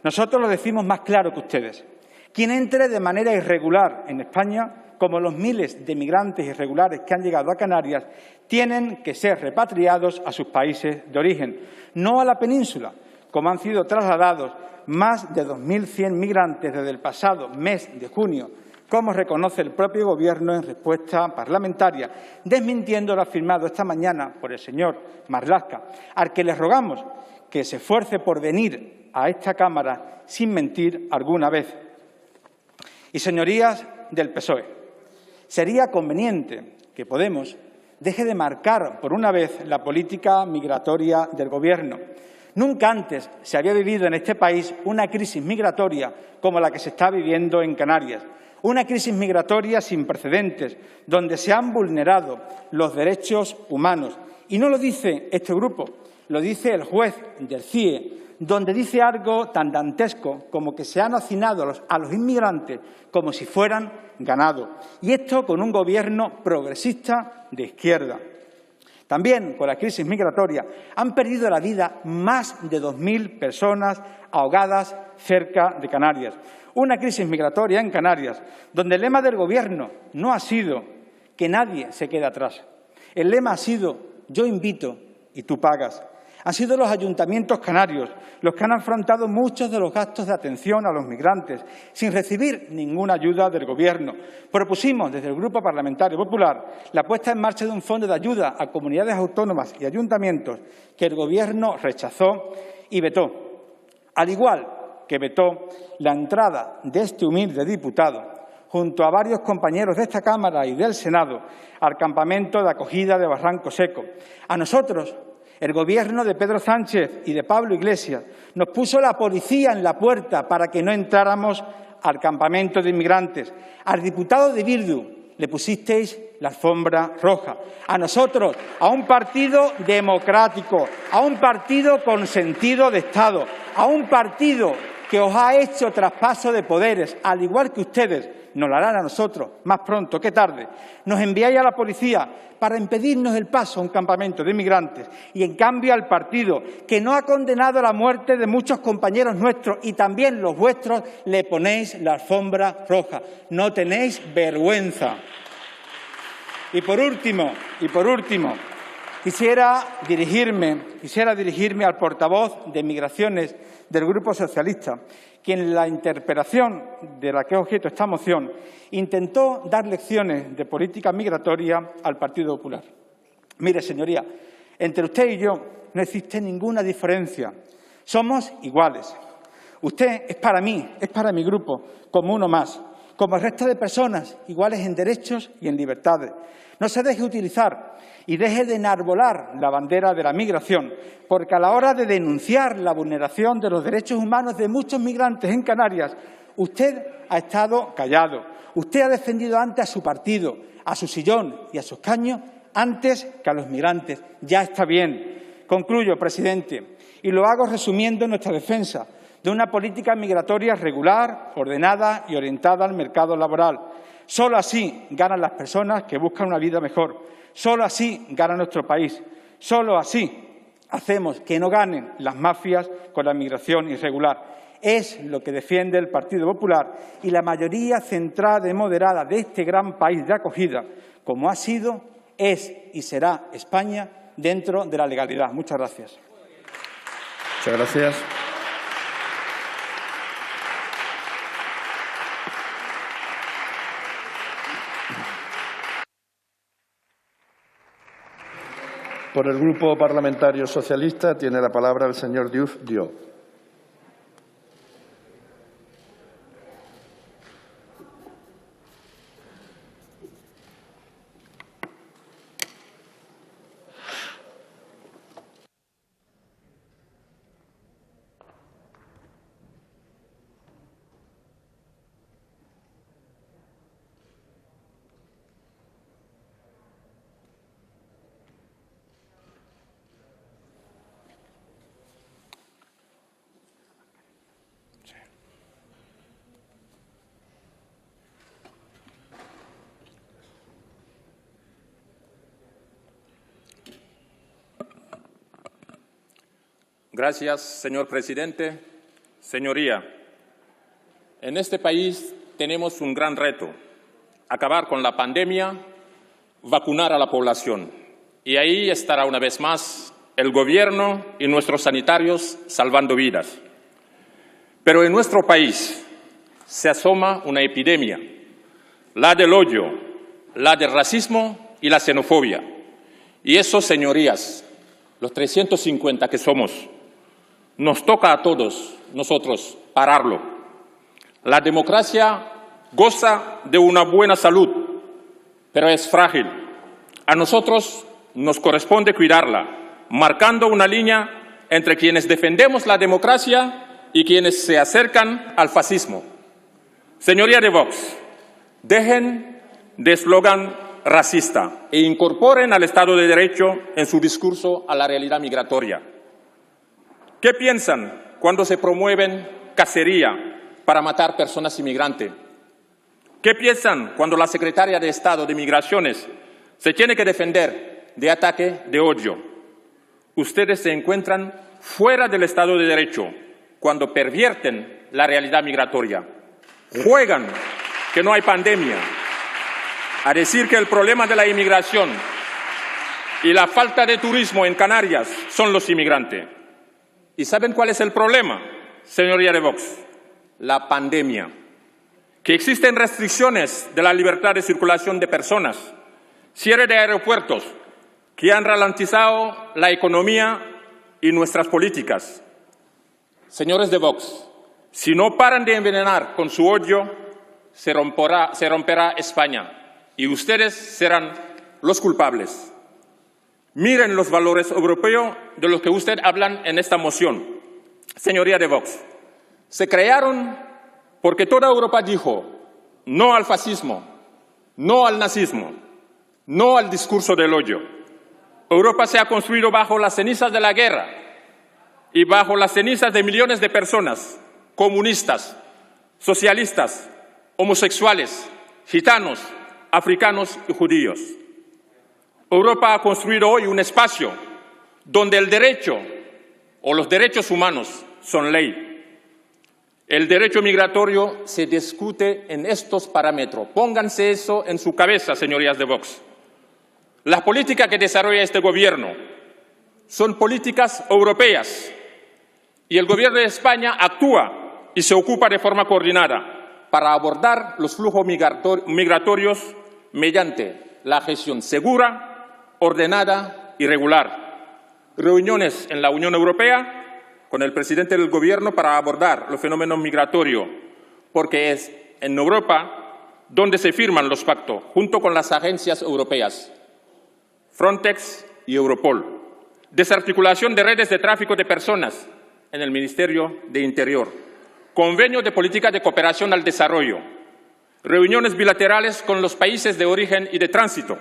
nosotros lo decimos más claro que ustedes. Quien entre de manera irregular en España, como los miles de migrantes irregulares que han llegado a Canarias, tienen que ser repatriados a sus países de origen, no a la península, como han sido trasladados más de 2.100 migrantes desde el pasado mes de junio, como reconoce el propio Gobierno en respuesta parlamentaria, desmintiendo lo afirmado esta mañana por el señor Marlaska, al que les rogamos que se esfuerce por venir a esta Cámara sin mentir alguna vez. Y, señorías del PSOE, sería conveniente que Podemos deje de marcar por una vez la política migratoria del Gobierno. Nunca antes se había vivido en este país una crisis migratoria como la que se está viviendo en Canarias. Una crisis migratoria sin precedentes, donde se han vulnerado los derechos humanos. Y no lo dice este grupo, lo dice el juez del CIE, donde dice algo tan dantesco como que se han hacinado a los inmigrantes como si fueran ganado. Y esto con un Gobierno progresista de izquierda. También, con la crisis migratoria, han perdido la vida más de 2.000 personas ahogadas cerca de Canarias. Una crisis migratoria en Canarias, donde el lema del Gobierno no ha sido que nadie se quede atrás. El lema ha sido yo invito y tú pagas. Han sido los ayuntamientos canarios los que han afrontado muchos de los gastos de atención a los migrantes sin recibir ninguna ayuda del Gobierno. Propusimos desde el Grupo Parlamentario Popular la puesta en marcha de un fondo de ayuda a comunidades autónomas y ayuntamientos que el Gobierno rechazó y vetó, al igual que vetó la entrada de este humilde diputado, junto a varios compañeros de esta Cámara y del Senado, al campamento de acogida de Barranco Seco. A nosotros, el Gobierno de Pedro Sánchez y de Pablo Iglesias nos puso la policía en la puerta para que no entráramos al campamento de inmigrantes. Al diputado de Bildu le pusisteis la alfombra roja. A nosotros, a un partido democrático, a un partido con sentido de Estado, a un partido que os ha hecho traspaso de poderes, al igual que ustedes nos lo harán a nosotros más pronto que tarde, nos enviáis a la policía para impedirnos el paso a un campamento de inmigrantes y, en cambio, al partido que no ha condenado la muerte de muchos compañeros nuestros y también los vuestros, le ponéis la alfombra roja. No tenéis vergüenza. Y por último, quisiera dirigirme al portavoz de Migraciones del Grupo Socialista, quien en la interpelación de la que es objeto esta moción intentó dar lecciones de política migratoria al Partido Popular. Mire, señoría, entre usted y yo no existe ninguna diferencia. Somos iguales. Usted es para mí, es para mi grupo, como uno más, como el resto de personas, iguales en derechos y en libertades. No se deje utilizar y deje de enarbolar la bandera de la migración, porque a la hora de denunciar la vulneración de los derechos humanos de muchos migrantes en Canarias, usted ha estado callado. Usted ha defendido antes a su partido, a su sillón y a su escaño antes que a los migrantes. Ya está bien. Concluyo, presidente, y lo hago resumiendo nuestra defensa de una política migratoria regular, ordenada y orientada al mercado laboral. Solo así ganan las personas que buscan una vida mejor. Solo así gana nuestro país. Solo así hacemos que no ganen las mafias con la migración irregular. Es lo que defiende el Partido Popular y la mayoría centrada y moderada de este gran país de acogida, como ha sido, es y será España dentro de la legalidad. Muchas gracias. Muchas gracias. Por el Grupo Parlamentario Socialista tiene la palabra el señor Diouf Dio. Gracias, señor presidente. Señoría, En este país tenemos un gran reto: acabar con la pandemia, vacunar a la población. Y ahí estará una vez más el Gobierno y nuestros sanitarios salvando vidas. Pero en nuestro país se asoma una epidemia, la del odio, la del racismo y la xenofobia. Y eso, señorías, los 350 que somos, nos toca a todos nosotros pararlo. La democracia goza de una buena salud, pero es frágil. A nosotros nos corresponde cuidarla, marcando una línea entre quienes defendemos la democracia y quienes se acercan al fascismo. Señoría de Vox, dejen de eslogan racista e incorporen al Estado de Derecho en su discurso a la realidad migratoria. ¿Qué piensan cuando se promueven cacería para matar personas inmigrantes? ¿Qué piensan cuando la secretaria de Estado de Migraciones se tiene que defender de ataque de odio? Ustedes se encuentran fuera del Estado de Derecho cuando pervierten la realidad migratoria. Juegan que no hay pandemia, a decir que el problema de la inmigración y la falta de turismo en Canarias son los inmigrantes. ¿Y saben cuál es el problema, señoría de Vox? La pandemia. Que existen restricciones de la libertad de circulación de personas, cierre de aeropuertos, que han ralentizado la economía y nuestras políticas. Señores de Vox, si no paran de envenenar con su odio, se romperá España y ustedes serán los culpables. Miren los valores europeos de los que ustedes hablan en esta moción. Señoría de Vox, se crearon porque toda Europa dijo no al fascismo, no al nazismo, no al discurso del odio. Europa se ha construido bajo las cenizas de la guerra y bajo las cenizas de millones de personas, comunistas, socialistas, homosexuales, gitanos, africanos y judíos. Europa ha construido hoy un espacio donde el derecho o los derechos humanos son ley. El derecho migratorio se discute en estos parámetros. Pónganse eso en su cabeza, señorías de Vox. Las políticas que desarrolla este Gobierno son políticas europeas y el Gobierno de España actúa y se ocupa de forma coordinada para abordar los flujos migratorios mediante la gestión segura, ordenada y regular. Reuniones en la Unión Europea con el presidente del Gobierno para abordar los fenómenos migratorios, porque es en Europa donde se firman los pactos, junto con las agencias europeas, Frontex y Europol. Desarticulación de redes de tráfico de personas en el Ministerio de Interior. Convenio de política de cooperación al desarrollo. Reuniones bilaterales con los países de origen y de tránsito.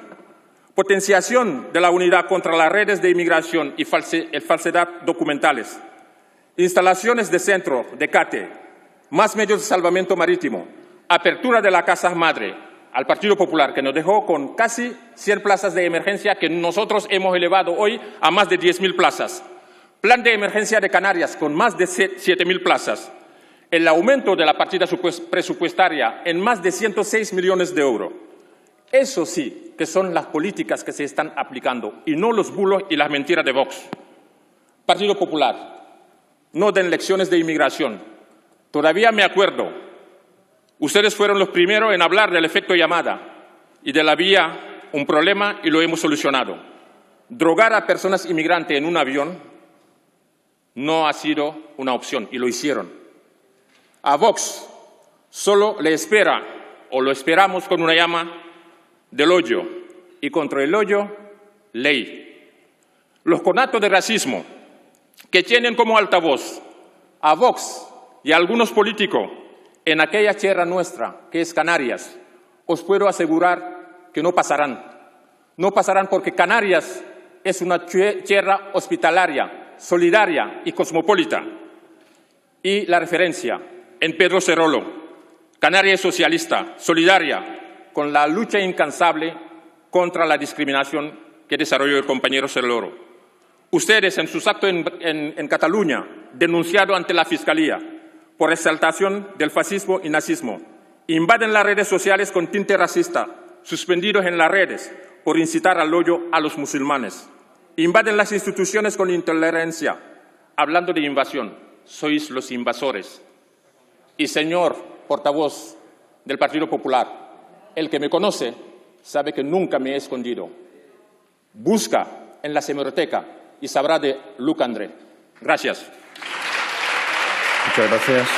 Potenciación de la unidad contra las redes de inmigración y falsedad documentales. Instalaciones de centro de CATE, más medios de salvamento marítimo, apertura de la Casa Madre al Partido Popular, que nos dejó con casi 100 plazas de emergencia que nosotros hemos elevado hoy a más de 10.000 plazas. Plan de emergencia de Canarias con más de 7.000 plazas. El aumento de la partida presupuestaria en más de 106 millones de euros. Eso sí que son las políticas que se están aplicando y no los bulos y las mentiras de Vox. Partido Popular. No den lecciones de inmigración. Todavía me acuerdo, ustedes fueron los primeros en hablar del efecto llamada y de la vía un problema y lo hemos solucionado. Drogar a personas inmigrantes en un avión no ha sido una opción y lo hicieron. A Vox solo le espera o lo esperamos con una llama del odio y contra el odio, ley. Los conatos de racismo que tienen como altavoz a Vox y a algunos políticos en aquella tierra nuestra, que es Canarias, os puedo asegurar que no pasarán. No pasarán porque Canarias es una tierra hospitalaria, solidaria y cosmopolita. Y la referencia en Pedro Cerolo, Canarias es socialista, solidaria, con la lucha incansable contra la discriminación que desarrolló el compañero Cerolo. Ustedes, en sus actos en Cataluña, denunciado ante la Fiscalía por exaltación del fascismo y nazismo. Invaden las redes sociales con tinte racista, suspendidos en las redes por incitar al odio a los musulmanes. Invaden las instituciones con intolerancia. Hablando de invasión, sois los invasores. Y señor portavoz del Partido Popular, el que me conoce sabe que nunca me he escondido. Busca en la hemeroteca y sabrá de Luc André. Gracias. Muchas gracias.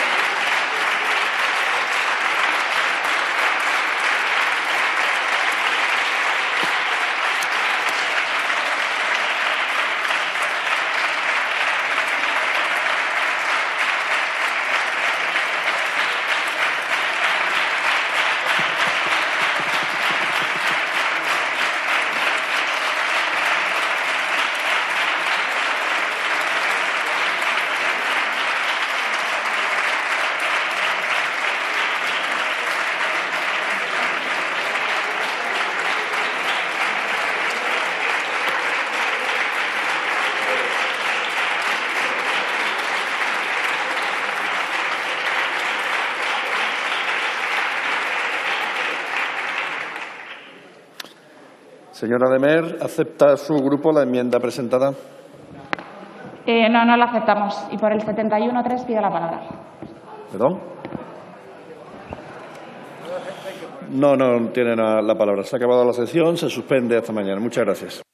Señora Demer, ¿acepta su grupo la enmienda presentada? No la aceptamos. Y por el 71.3 pido la palabra. ¿Perdón? No tiene la palabra. Se ha acabado la sesión, se suspende hasta mañana. Muchas gracias.